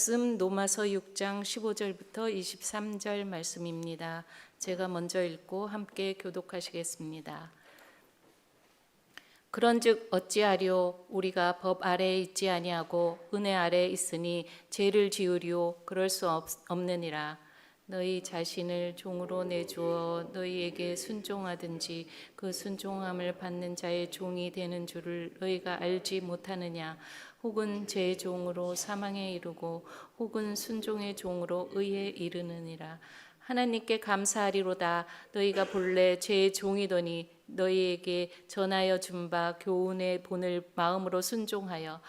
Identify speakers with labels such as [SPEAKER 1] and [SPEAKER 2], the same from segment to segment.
[SPEAKER 1] 말씀 로마서 6장 15절부터 23절 말씀입니다. 제가 먼저 읽고 함께 교독하시겠습니다. 그런즉 어찌하리요? 우리가 법 아래에 있지 아니하고 은혜 아래에 있으니 죄를 지으리요? 그럴 수 없느니라. 너희 자신을 종으로 내주어 너희에게 순종하든지 그 순종함을 받는 자의 종이 되는 줄을 너희가 알지 못하느냐? 혹은 죄의 종으로 사망에 이르고 혹은 순종의 종으로 의에 이르느니라. 하나님께 감사하리로다. 너희가 본래 죄의 종이더니 너희에게 전하여 준 바 교훈의 본을 마음으로 순종하여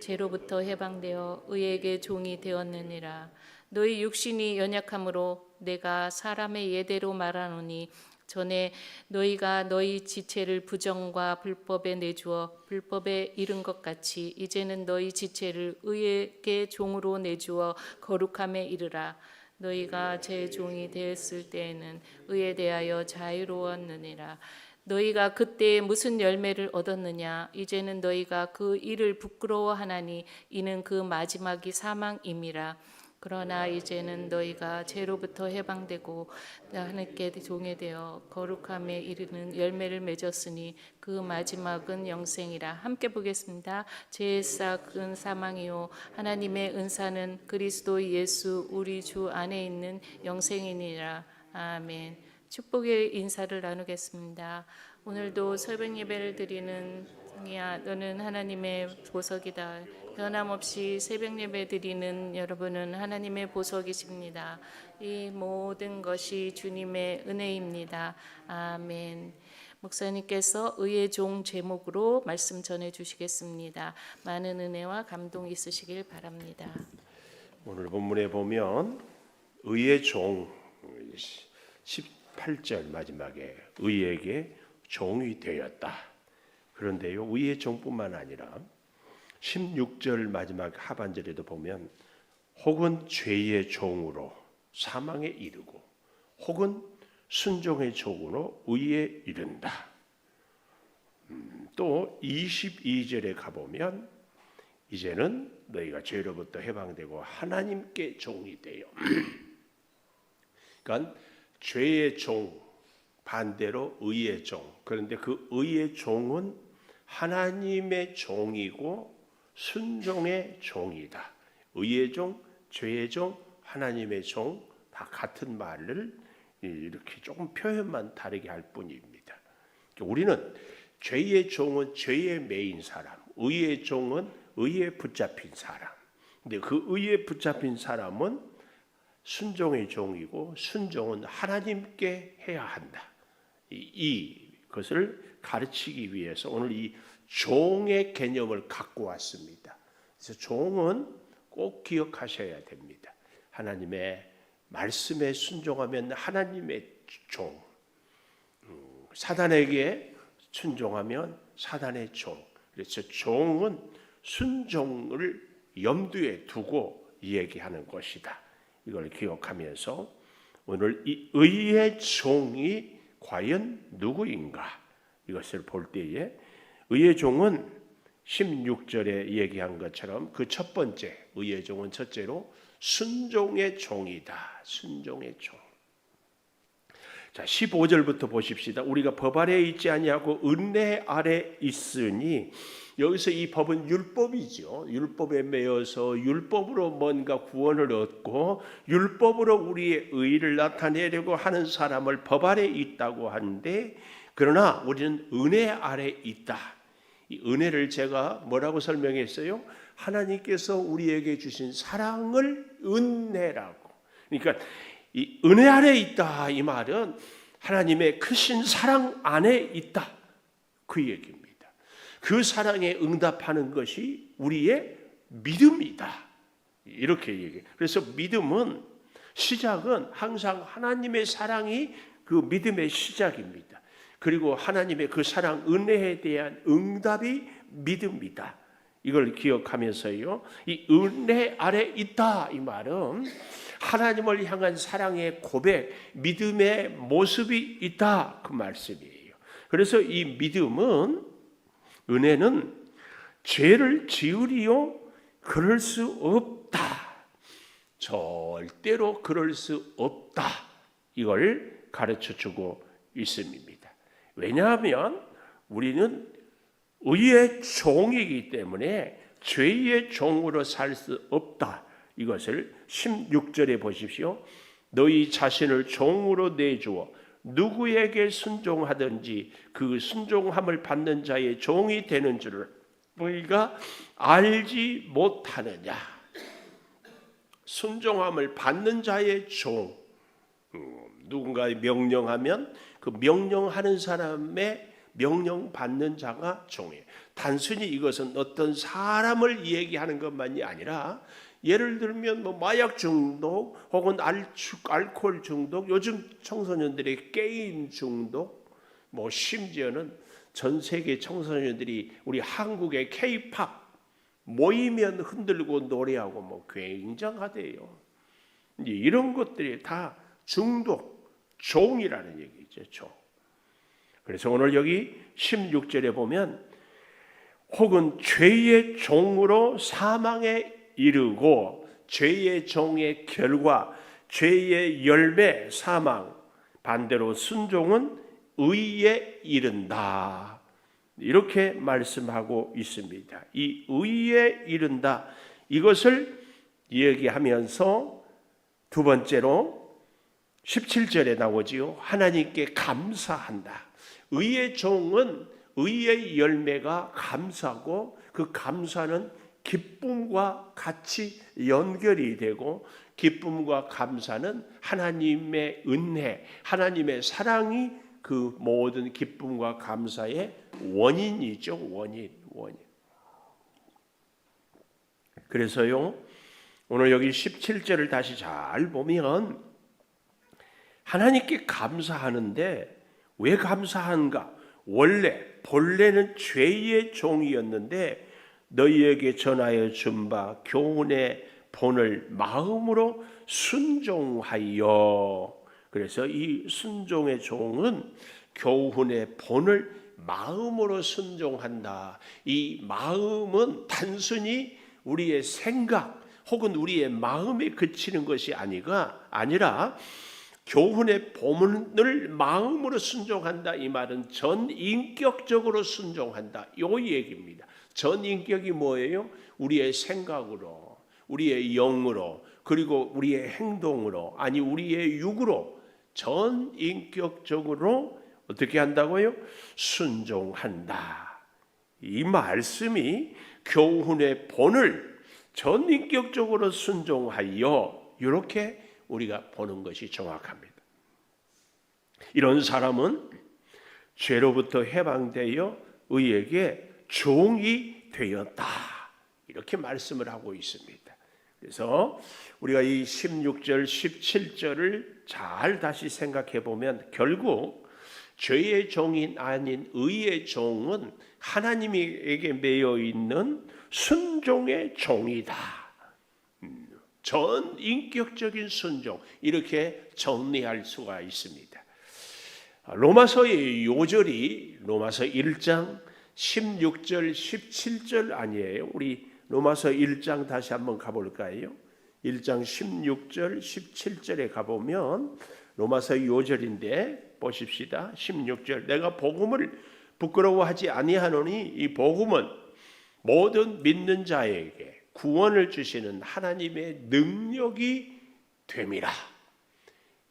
[SPEAKER 1] 죄로부터 해방되어 의에게 종이 되었느니라. 너희 육신이 연약함으로 내가 사람의 예대로 말하노니 전에 너희가 너희 지체를 부정과 불법에 내주어 불법에 이른 것 같이 이제는 너희 지체를 의에게 종으로 내주어 거룩함에 이르라. 너희가 제 종이 되었을 때에는 의에 대하여 자유로웠느니라. 너희가 그때 무슨 열매를 얻었느냐? 이제는 너희가 그 일을 부끄러워하나니 이는 그 마지막이 사망임이라. 그러나 이제는 너희가 죄로부터 해방되고 하나님께 종이 되어 거룩함에 이르는 열매를 맺었으니 그 마지막은 영생이라. 함께 보겠습니다. 죄의 싹은 사망이요 하나님의 은사는 그리스도 예수 우리 주 안에 있는 영생이니라. 아멘. 축복의 인사를 나누겠습니다. 오늘도 새벽 예배를 드리는 성이야, 너는 하나님의 보석이다. 변함없이 새벽 예배 드리는 여러분은 하나님의 보석이십니다. 이 모든 것이 주님의 은혜입니다. 아멘. 목사님께서 의의 종 제목으로 말씀 전해 주시겠습니다. 많은 은혜와 감동 있으시길 바랍니다.
[SPEAKER 2] 오늘 본문에 보면 의의 종 18절 마지막에 의에게 종이 되었다. 그런데요, 의의 종뿐만 아니라 16절 마지막 하반절에도 보면 혹은 죄의 종으로 사망에 이르고 혹은 순종의 종으로 의에 이른다. 또 22절에 가보면 이제는 너희가 죄로부터 해방되고 하나님께 종이 되어 그러니까 죄의 종 반대로 의의 종. 그런데 그 의의 종은 하나님의 종이고 순종의 종이다. 의의 종, 죄의 종, 하나님의 종 다 같은 말을 이렇게 조금 표현만 다르게 할 뿐입니다. 우리는 죄의 종은 죄에 매인 사람, 의의 종은 의에 붙잡힌 사람. 근데 그 의에 붙잡힌 사람은 순종의 종이고 순종은 하나님께 해야 한다. 이것을 가르치기 위해서 오늘 이 종의 개념을 갖고 왔습니다. 그래서 종은 꼭 기억하셔야 됩니다. 하나님의 말씀에 순종하면 하나님의 종, 사단에게 순종하면 사단의 종. 그래서 종은 순종을 염두에 두고 얘기하는 것이다. 이걸 기억하면서 오늘 이 의의 종이 과연 누구인가? 이것을 볼 때에 의의 종은 16절에 얘기한 것처럼 그 첫 번째 의의 종은 첫째로 순종의 종이다. 순종의 종. 자, 15절부터 보십시다. 우리가 법 아래에 있지 아니하고 은혜 아래 있으니 여기서 이 법은 율법이죠. 율법에 매여서 율법으로 뭔가 구원을 얻고 율법으로 우리의 의를 나타내려고 하는 사람을 법 아래에 있다고 하는데 그러나 우리는 은혜 아래에 있다. 이 은혜를 제가 뭐라고 설명했어요? 하나님께서 우리에게 주신 사랑을 은혜라고. 그러니까 이 은혜 아래에 있다 이 말은 하나님의 크신 사랑 안에 있다. 그 얘기입니다. 그 사랑에 응답하는 것이 우리의 믿음이다. 이렇게 얘기해요. 그래서 믿음은 시작은 항상 하나님의 사랑이 그 믿음의 시작입니다. 그리고 하나님의 그 사랑 은혜에 대한 응답이 믿음이다. 이걸 기억하면서요. 이 은혜 아래 있다 이 말은 하나님을 향한 사랑의 고백, 믿음의 모습이 있다 그 말씀이에요. 그래서 이 믿음은 은혜는 죄를 지으리요 그럴 수 없다. 절대로 그럴 수 없다. 이걸 가르쳐주고 있습니다. 왜냐하면 우리는 의의 종이기 때문에 죄의 종으로 살 수 없다. 이것을 16절에 보십시오. 너희 자신을 종으로 내주어 누구에게 순종하든지 그 순종함을 받는 자의 종이 되는 줄을 너희가 알지 못하느냐. 순종함을 받는 자의 종. 누군가의 명령하면 그 명령하는 사람의 명령받는 자가 종이에요. 단순히 이것은 어떤 사람을 얘기하는 것만이 아니라 예를 들면 뭐 마약 중독 혹은 알코올 중독, 요즘 청소년들의 게임 중독, 뭐 심지어는 전 세계 청소년들이 우리 한국의 K-팝 모이면 흔들고 노래하고 뭐 굉장하대요. 이제 이런 것들이 다 중독, 종이라는 얘기죠. 종. 그래서 오늘 여기 16절에 보면 혹은 죄의 종으로 사망에 이르고 죄의 종의 결과, 죄의 열매 사망, 반대로 순종은 의에 이른다. 이렇게 말씀하고 있습니다. 이 의에 이른다. 이것을 얘기하면서 두 번째로 17절에 나오지요. 하나님께 감사한다. 의의 종은 의의 열매가 감사고 그 감사는 기쁨과 같이 연결이 되고 기쁨과 감사는 하나님의 은혜, 하나님의 사랑이 그 모든 기쁨과 감사의 원인이죠. 원인. 그래서요, 오늘 여기 17절을 다시 잘 보면 하나님께 감사하는데 왜 감사한가? 본래는 죄의 종이었는데 너희에게 전하여 준 바 교훈의 본을 마음으로 순종하여. 그래서 이 순종의 종은 교훈의 본을 마음으로 순종한다. 이 마음은 단순히 우리의 생각 혹은 우리의 마음에 그치는 것이 아니라 교훈의 본을 마음으로 순종한다. 이 말은 전인격적으로 순종한다. 이 얘기입니다. 전인격이 뭐예요? 우리의 생각으로, 우리의 영으로, 그리고 우리의 행동으로, 아니 우리의 육으로 전인격적으로 어떻게 한다고요? 순종한다. 이 말씀이 교훈의 본을 전인격적으로 순종하여, 이렇게 우리가 보는 것이 정확합니다. 이런 사람은 죄로부터 해방되어 의에게 종이 되었다. 이렇게 말씀을 하고 있습니다. 그래서 우리가 이 16절, 17절을 잘 다시 생각해 보면 결국 죄의 종이 아닌 의의 종은 하나님에게 매여 있는 순종의 종이다. 전인격적인 순종, 이렇게 정리할 수가 있습니다. 로마서의 요절이 로마서 1장 16절 17절 아니에요. 우리 로마서 1장 다시 한번 가볼까요? 1장 16절 17절에 가보면 로마서 요절인데 보십시다. 16절 내가 복음을 부끄러워하지 아니하노니 이 복음은 모든 믿는 자에게 구원을 주시는 하나님의 능력이 됨이라.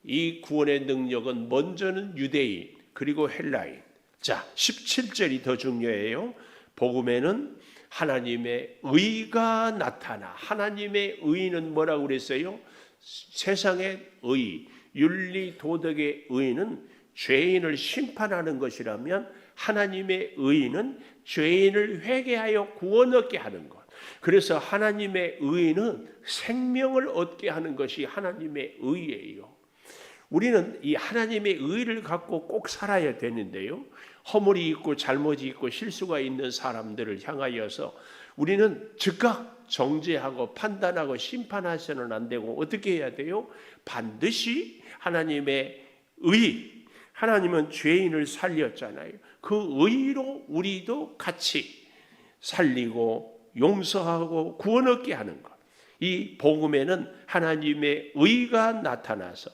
[SPEAKER 2] 이 구원의 능력은 먼저는 유대인 그리고 헬라인. 자, 17절이 더 중요해요. 복음에는 하나님의 의가 나타나. 하나님의 의는 뭐라고 그랬어요? 세상의 의, 윤리 도덕의 의는 죄인을 심판하는 것이라면 하나님의 의는 죄인을 회개하여 구원 얻게 하는 것. 그래서 하나님의 의는 생명을 얻게 하는 것이 하나님의 의예요. 우리는 이 하나님의 의를 갖고 꼭 살아야 되는데요. 허물이 있고 잘못이 있고 실수가 있는 사람들을 향하여서 우리는 즉각 정죄하고 판단하고 심판하셔는 안 되고 어떻게 해야 돼요? 반드시 하나님의 의, 하나님은 죄인을 살렸잖아요. 그 의로 우리도 같이 살리고 용서하고 구원 얻게 하는 것. 이 복음에는 하나님의 의가 나타나서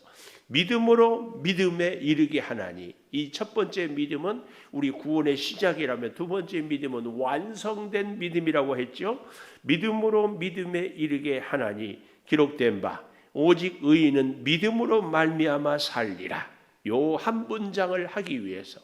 [SPEAKER 2] 믿음으로 믿음에 이르게 하나니, 이 첫 번째 믿음은 우리 구원의 시작이라면 두 번째 믿음은 완성된 믿음이라고 했죠. 믿음으로 믿음에 이르게 하나니 기록된 바 오직 의인은 믿음으로 말미암아 살리라. 요 한 문장을 하기 위해서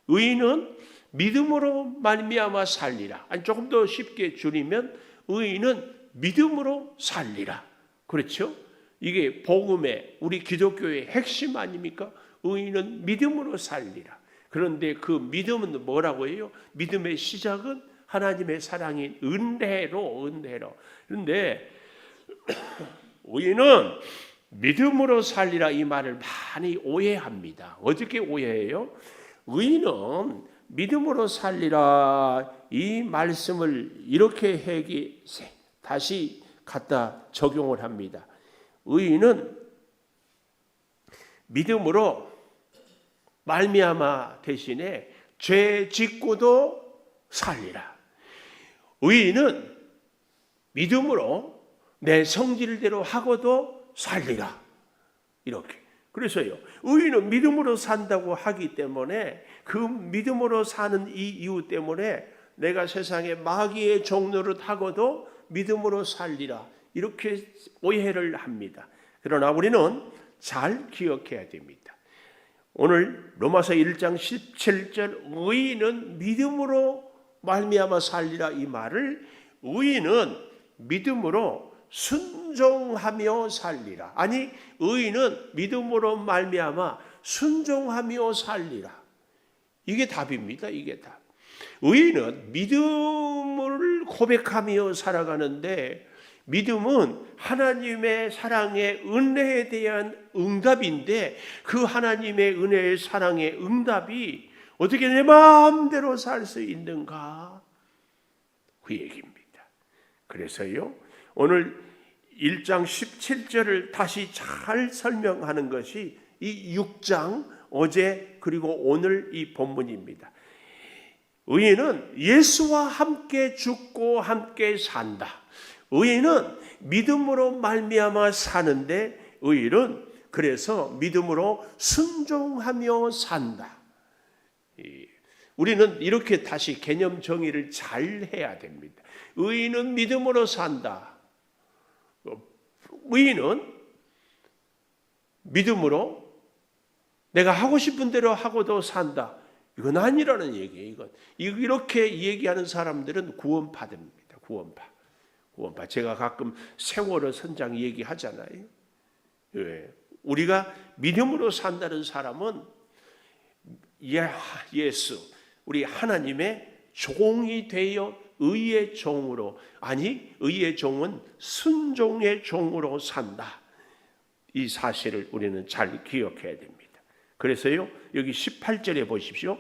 [SPEAKER 2] 의인은 믿음으로 말미암아 살리라. 아니 조금 더 쉽게 줄이면 의인은 믿음으로 살리라. 그렇죠? 이게 복음의 우리 기독교의 핵심 아닙니까? 의인은 믿음으로 살리라. 그런데 그 믿음은 뭐라고 해요? 믿음의 시작은 하나님의 사랑인 은혜로. 그런데 의인은 믿음으로 살리라 이 말을 많이 오해합니다. 어떻게 오해해요? 의인은 믿음으로 살리라 이 말씀을 이렇게 다시 갖다 적용을 합니다. 의인은 믿음으로 말미암아 대신에 죄 짓고도 살리라. 의인은 믿음으로 내 성질대로 하고도 살리라. 이렇게. 그래서요, 의인은 믿음으로 산다고 하기 때문에 그 믿음으로 사는 이 이유 때문에 내가 세상에 마귀의 종노릇 하고도 믿음으로 살리라. 이렇게 오해를 합니다. 그러나 우리는 잘 기억해야 됩니다. 오늘 로마서 1장 17절 의인은 믿음으로 말미암아 살리라 이 말을 의인은 믿음으로 순종하며 살리라. 아니 의인은 믿음으로 말미암아 순종하며 살리라. 이게 답입니다. 이게 답. 의인은 믿음을 고백하며 살아가는데 믿음은 하나님의 사랑의 은혜에 대한 응답인데 그 하나님의 은혜의 사랑의 응답이 어떻게 내 마음대로 살 수 있는가? 그 얘기입니다. 그래서요 오늘 1장 17절을 다시 잘 설명하는 것이 이 6장 어제 그리고 오늘 이 본문입니다. 의인은 예수와 함께 죽고 함께 산다. 의인은 믿음으로 말미암아 사는데 의인은 그래서 믿음으로 순종하며 산다. 우리는 이렇게 다시 개념 정의를 잘 해야 됩니다. 의인은 믿음으로 산다. 의인은 믿음으로 내가 하고 싶은 대로 하고도 산다. 이건 아니라는 얘기예요. 이렇게 얘기하는 사람들은 구원파입니다. 구원파. 제가 가끔 세월호 선장 얘기하잖아요. 예. 우리가 믿음으로 산다는 사람은 예수, 우리 하나님의 종이 되어 의의 종으로, 아니 의의 종은 순종의 종으로 산다. 이 사실을 우리는 잘 기억해야 됩니다. 그래서요 여기 18절에 보십시오.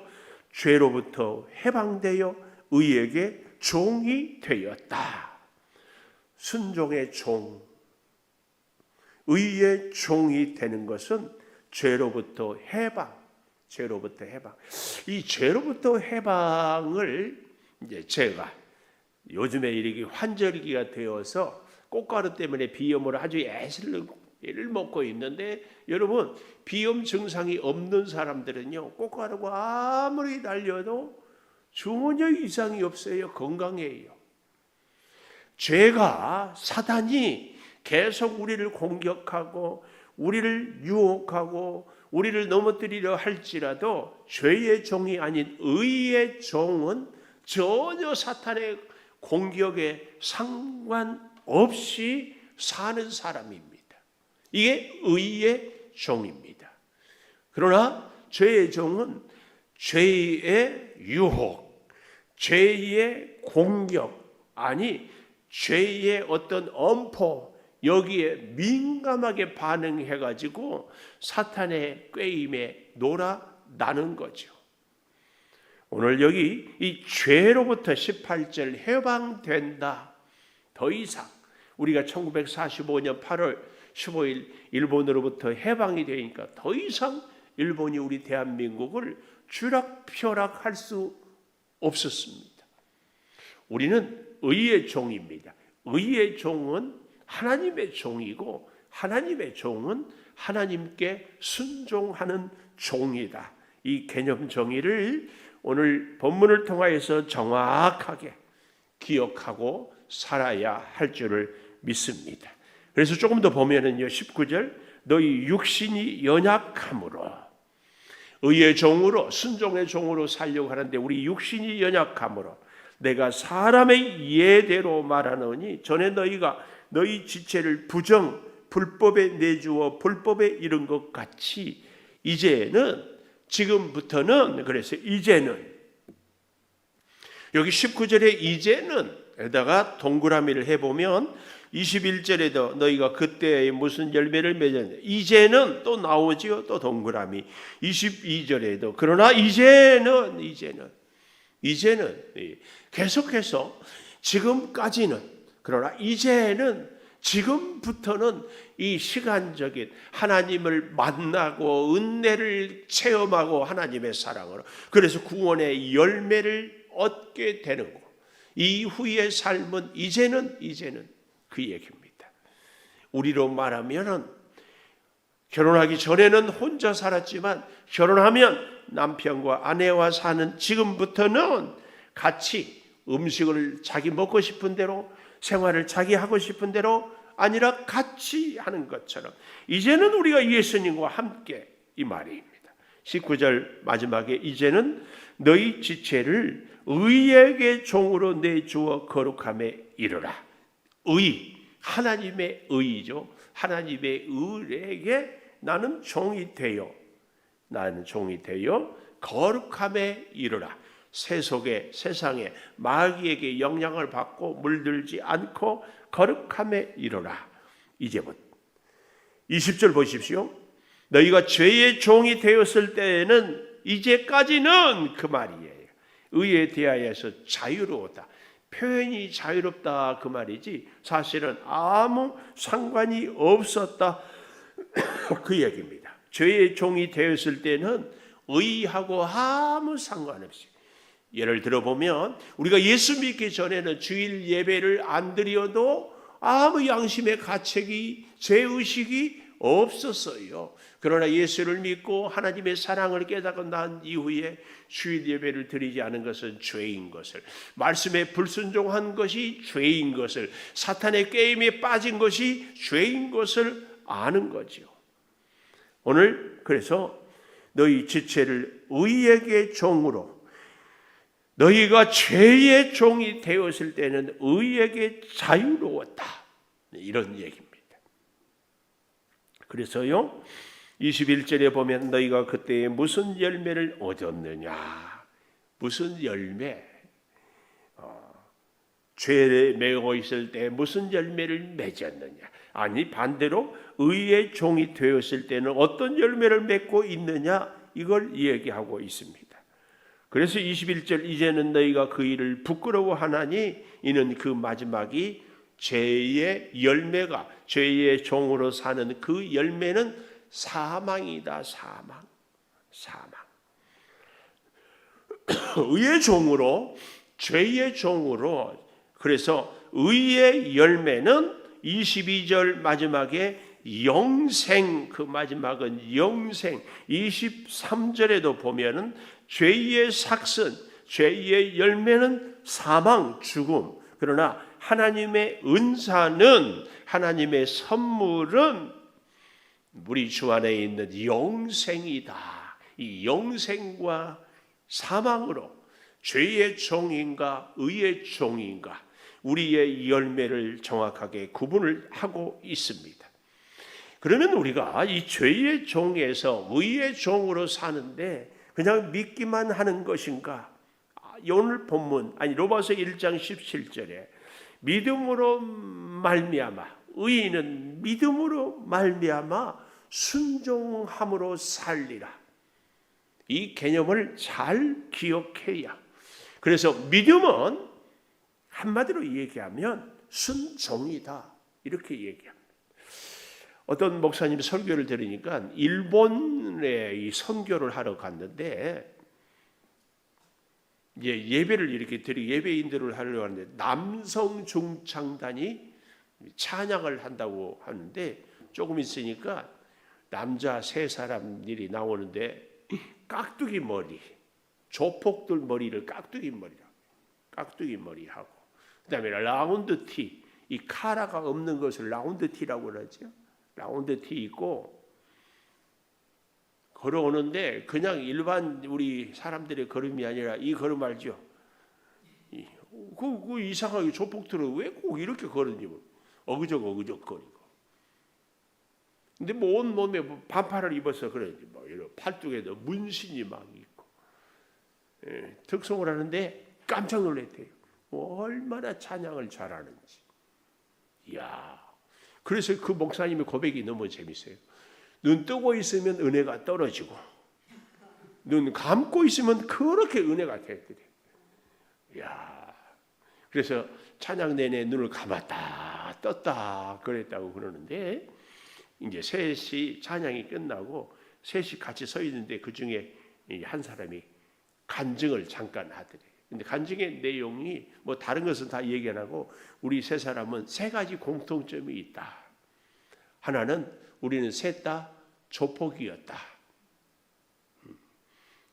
[SPEAKER 2] 죄로부터 해방되어 의에게 종이 되었다. 순종의 종, 의의 종이 되는 것은 죄로부터 해방. 이 죄로부터 해방을 이제 제가 요즘에 이렇게 환절기가 되어서 꽃가루 때문에 비염으로 아주 애를 먹고 있는데 여러분 비염 증상이 없는 사람들은요 꽃가루가 아무리 달려도 전혀 이상이 없어요. 건강해요. 죄가 사단이 계속 우리를 공격하고 우리를 유혹하고 우리를 넘어뜨리려 할지라도 죄의 종이 아닌 의의 종은 전혀 사탄의 공격에 상관없이 사는 사람입니다. 이게 의의 종입니다. 그러나 죄의 종은 죄의 유혹, 죄의 공격, 아니 죄의 어떤 엄포 여기에 민감하게 반응해가지고 사탄의 꾀임에 놀아나는 거죠. 오늘 여기 이 죄로부터 18절 해방된다. 더 이상 우리가 1945년 8월 15일 일본으로부터 해방이 되니까 더 이상 일본이 우리 대한민국을 쥐락펴락할 수 없었습니다. 우리는 의의 종입니다. 의의 종은 하나님의 종이고 하나님의 종은 하나님께 순종하는 종이다. 이 개념 정의를 오늘 본문을 통하여서 정확하게 기억하고 살아야 할 줄을 믿습니다. 그래서 조금 더 보면은요, 19절, 너희 육신이 연약함으로, 의의 종으로, 순종의 종으로 살려고 하는데 우리 육신이 연약함으로 내가 사람의 예대로 말하노니 전에 너희가 너희 지체를 불법에 내주어 불법에 이른 것 같이 이제는, 지금부터는, 그래서 이제는, 여기 19절에 이제는 에다가 동그라미를 해보면 21절에도 너희가 그때에 무슨 열매를 맺었냐, 이제는 또 나오지요. 또 동그라미. 22절에도 그러나 이제는 계속해서 지금까지는, 그러나 이제는, 지금부터는 이 시간적인 하나님을 만나고 은혜를 체험하고 하나님의 사랑으로, 그래서 구원의 열매를 얻게 되는 거. 이후의 삶은 이제는 그 얘기입니다. 우리로 말하면은 결혼하기 전에는 혼자 살았지만 결혼하면 남편과 아내와 사는 지금부터는 같이 음식을 자기 먹고 싶은 대로, 생활을 자기 하고 싶은 대로 아니라 같이 하는 것처럼 이제는 우리가 예수님과 함께, 이 말입니다. 19절 마지막에 이제는 너희 지체를 의에게 종으로 내주어 거룩함에 이르라. 의, 하나님의 의죠. 하나님의 의에게 나는 종이 되어 거룩함에 이르라. 세상에 마귀에게 영향을 받고 물들지 않고 거룩함에 이르라. 이제부터 20절 보십시오. 너희가 죄의 종이 되었을 때에는, 이제까지는 그 말이에요. 의에 대하여서 자유로웠다. 표현이 자유롭다 그 말이지 사실은 아무 상관이 없었다 그 얘기입니다. 죄의 종이 되었을 때는 의하고 아무 상관없이, 예를 들어보면 우리가 예수 믿기 전에는 주일 예배를 안 드려도 아무 양심의 가책이, 죄의식이 없었어요. 그러나 예수를 믿고 하나님의 사랑을 깨닫고 난 이후에 주일 예배를 드리지 않은 것은 죄인 것을, 말씀에 불순종한 것이 죄인 것을, 사탄의 게임에 빠진 것이 죄인 것을 아는 거죠. 오늘 그래서 너희 지체를 의에게 종으로, 너희가 죄의 종이 되었을 때는 의에게 자유로웠다, 이런 얘기입니다. 그래서요 21절에 보면 너희가 그때에 무슨 열매를 얻었느냐, 무슨 열매, 죄에 매고 있을 때 무슨 열매를 맺었느냐, 아니 반대로 의의 종이 되었을 때는 어떤 열매를 맺고 있느냐, 이걸 얘기하고 있습니다. 그래서 21절 이제는 너희가 그 일을 부끄러워하나니 이는 그 마지막이 죄의 열매가, 죄의 종으로 사는 그 열매는 사망이다. 사망. 의의 종으로, 죄의 종으로, 그래서 의의 열매는 22절 마지막에 영생, 그 마지막은 영생. 23절에도 보면은 죄의 삭슨, 죄의 열매는 사망, 죽음. 그러나 하나님의 은사는, 하나님의 선물은 우리 주 안에 있는 영생이다. 이 영생과 사망으로 죄의 종인가 의의 종인가, 우리의 열매를 정확하게 구분을 하고 있습니다. 그러면 우리가 이 죄의 종에서 의의 종으로 사는데 그냥 믿기만 하는 것인가? 오늘 본문, 아니 로마서 1장 17절에 믿음으로 말미암아, 의인은 믿음으로 말미암아 순종함으로 살리라. 이 개념을 잘 기억해야. 그래서 믿음은 한마디로 얘기하면 순종이다, 이렇게 얘기합니다. 어떤 목사님 설교를 들으니까 일본에 이 선교를 하러 갔는데 이제 예배를 이렇게 예배 인도를 하려고 하는데 남성 중창단이 찬양을 한다고 하는데 조금 있으니까 남자 3사람들이 나오는데 깍두기 머리, 조폭들 머리를 깍두기 머리하고 그다음에 라운드 티, 이 카라가 없는 것을 라운드 티라고 그러죠. 라운드 티 입고 걸어오는데 그냥 일반 우리 사람들의 걸음이 아니라 이 걸음 알죠? 그 이상하게 조폭들은 왜 꼭 이렇게 걸으니 어그적거리고. 근데 뭐 온 몸에 반팔을 입어서 그런지 뭐 이런 팔뚝에도 문신이 막 있고 특송을 하는데 깜짝 놀랐대요. 얼마나 찬양을 잘하는지. 이야. 그래서 그 목사님의 고백이 너무 재밌어요. 눈 뜨고 있으면 은혜가 떨어지고 눈 감고 있으면 그렇게 은혜가 됐대. 이야. 그래서 찬양 내내 눈을 감았다 떴다 그랬다고 그러는데 이제 셋이 찬양이 끝나고 셋이 같이 서 있는데 그 중에 한 사람이 간증을 잠깐 하더래요. 근데 간증의 내용이 뭐 다른 것은 다 얘기 안 하고 우리 3사람은 3가지 공통점이 있다. 하나는 우리는 셋 다 조폭이었다.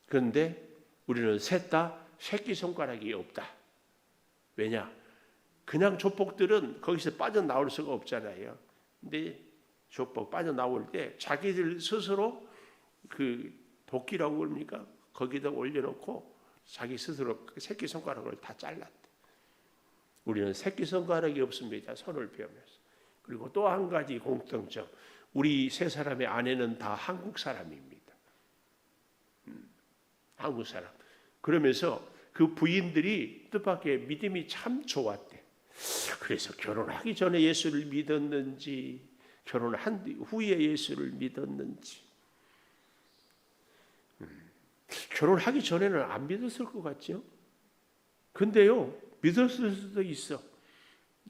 [SPEAKER 2] 그런데 우리는 셋 다 새끼손가락이 없다. 왜냐? 그냥 조폭들은 거기서 빠져나올 수가 없잖아요. 근데 조폭 빠져나올 때 자기들 스스로 그 도끼라고 그럽니까? 거기다 올려놓고 자기 스스로 새끼손가락을 다 잘랐대. 우리는 새끼손가락이 없습니다. 손을 펴면서. 그리고 또 한 가지 공통점. 우리 3사람의 아내는 다 한국 사람입니다. 한국 사람. 그러면서 그 부인들이 뜻밖의 믿음이 참 좋았대. 그래서 결혼하기 전에 예수를 믿었는지 결혼한 후에 예수를 믿었는지 결혼하기 전에는 안 믿었을 것 같죠? 근데요 믿었을 수도 있어.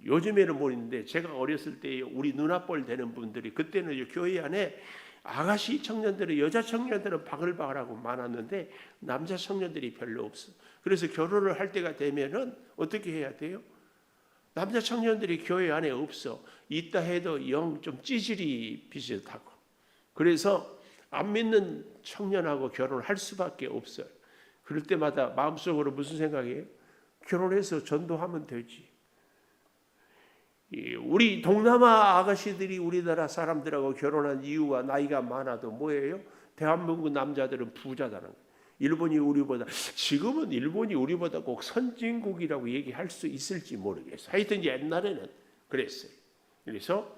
[SPEAKER 2] 요즘에는 모르는데 제가 어렸을 때 우리 누나뻘 되는 분들이 그때는 교회 안에 아가씨 청년들은 여자 청년들은 바글바글하고 많았는데 남자 청년들이 별로 없어. 그래서 결혼을 할 때가 되면은 어떻게 해야 돼요? 남자 청년들이 교회 안에 없어. 있다 해도 영 좀 찌질이 비슷하고. 그래서 안 믿는 청년하고 결혼을 할 수밖에 없어요. 그럴 때마다 마음속으로 무슨 생각이에요? 결혼해서 전도하면 되지. 우리 동남아 아가씨들이 우리나라 사람들하고 결혼한 이유가 나이가 많아도 뭐예요? 대한민국 남자들은 부자다는 거예요. 일본이 우리보다 지금은 일본이 우리보다 꼭 선진국이라고 얘기할 수 있을지 모르겠어요. 하여튼 옛날에는 그랬어요. 그래서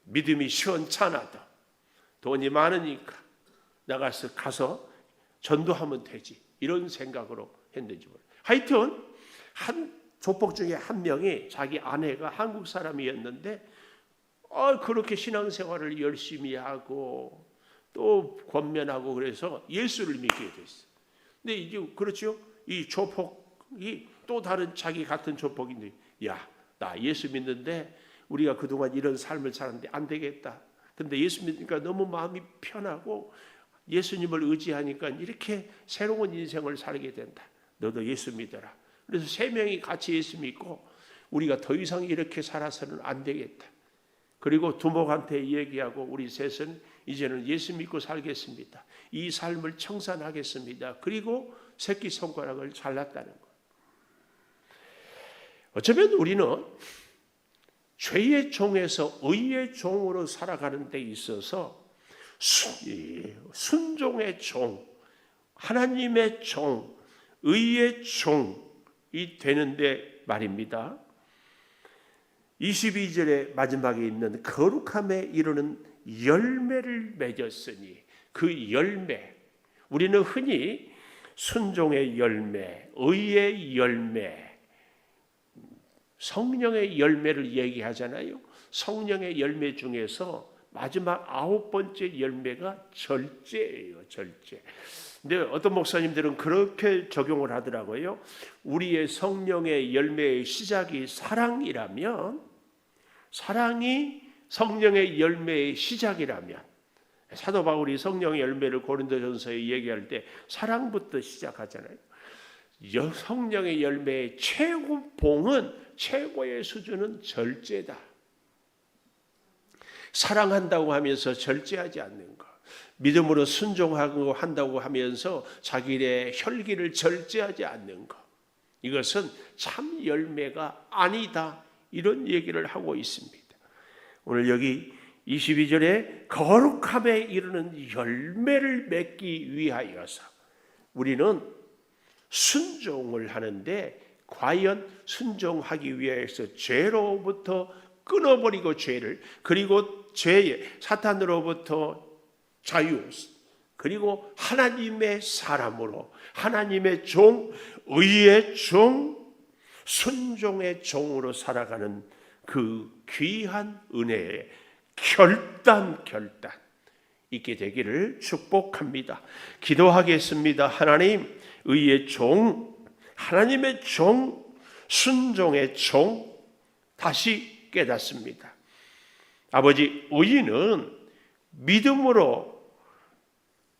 [SPEAKER 2] 믿음이 시원찮아도 돈이 많으니까 가서 전도하면 되지 이런 생각으로 했는지 모르겠어요. 하여튼 한 조폭 중에 한 명이 자기 아내가 한국 사람이었는데 그렇게 신앙생활을 열심히 하고 또 권면하고 그래서 예수를 믿게 됐어요. 근데 이제 그렇죠. 이 조폭이 또 다른 자기 같은 조폭인데 나 예수 믿는데 우리가 그동안 이런 삶을 살았는데 안 되겠다. 근데 예수 믿으니까 너무 마음이 편하고 예수님을 의지하니까 이렇게 새로운 인생을 살게 된다. 너도 예수 믿어라. 그래서 3명이 같이 예수 믿고 우리가 더 이상 이렇게 살아서는 안 되겠다. 그리고 두목한테 얘기하고 우리 셋은 이제는 예수 믿고 살겠습니다. 이 삶을 청산하겠습니다. 그리고 새끼손가락을 잘랐다는 것. 어쩌면 우리는 죄의 종에서 의의 종으로 살아가는 데 있어서 순종의 종, 하나님의 종, 의의 종이 되는데 말입니다. 22절의 마지막에 있는 거룩함에 이르는 열매를 맺었으니 그 열매, 우리는 흔히 순종의 열매, 의의 열매, 성령의 열매를 얘기하잖아요. 성령의 열매 중에서 마지막 9번째 열매가 절제예요. 절제. 근데 어떤 목사님들은 그렇게 적용을 하더라고요. 우리의 성령의 열매의 시작이 사랑이라면, 사랑이 성령의 열매의 시작이라면, 사도 바울이 성령의 열매를 고린도전서에 얘기할 때 사랑부터 시작하잖아요. 성령의 열매의 최고봉은, 최고의 수준은 절제다. 사랑한다고 하면서 절제하지 않는 것, 믿음으로 순종하고 한다고 하면서 자기의 혈기를 절제하지 않는 것, 이것은 참 열매가 아니다, 이런 얘기를 하고 있습니다. 오늘 여기 22절에 거룩함에 이르는 열매를 맺기 위하여서 우리는 순종을 하는데, 과연 순종하기 위해서 죄로부터 끊어버리고 죄를, 그리고 죄의 사탄으로부터 자유, 그리고 하나님의 사람으로, 하나님의 종, 의의 종, 순종의 종으로 살아가는 그 귀한 은혜에 결단 있게 되기를 축복합니다. 기도하겠습니다. 하나님, 의의 종, 하나님의 종, 순종의 종 다시 깨닫습니다. 아버지, 의인은 믿음으로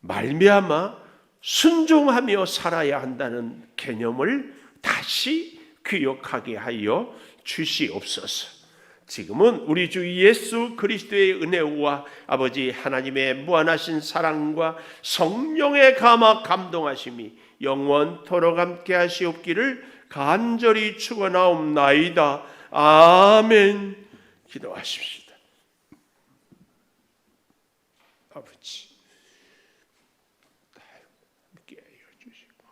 [SPEAKER 2] 말미암아 순종하며 살아야 한다는 개념을 다시 기억하게 하여 주시옵소서. 지금은 우리 주 예수 그리스도의 은혜와 아버지 하나님의 무한하신 사랑과 성령의 감동하심이 영원토록 함께 하시옵기를 간절히 축원하옵나이다. 아멘. 기도하십시다. 아버지, 함께 하여 주시고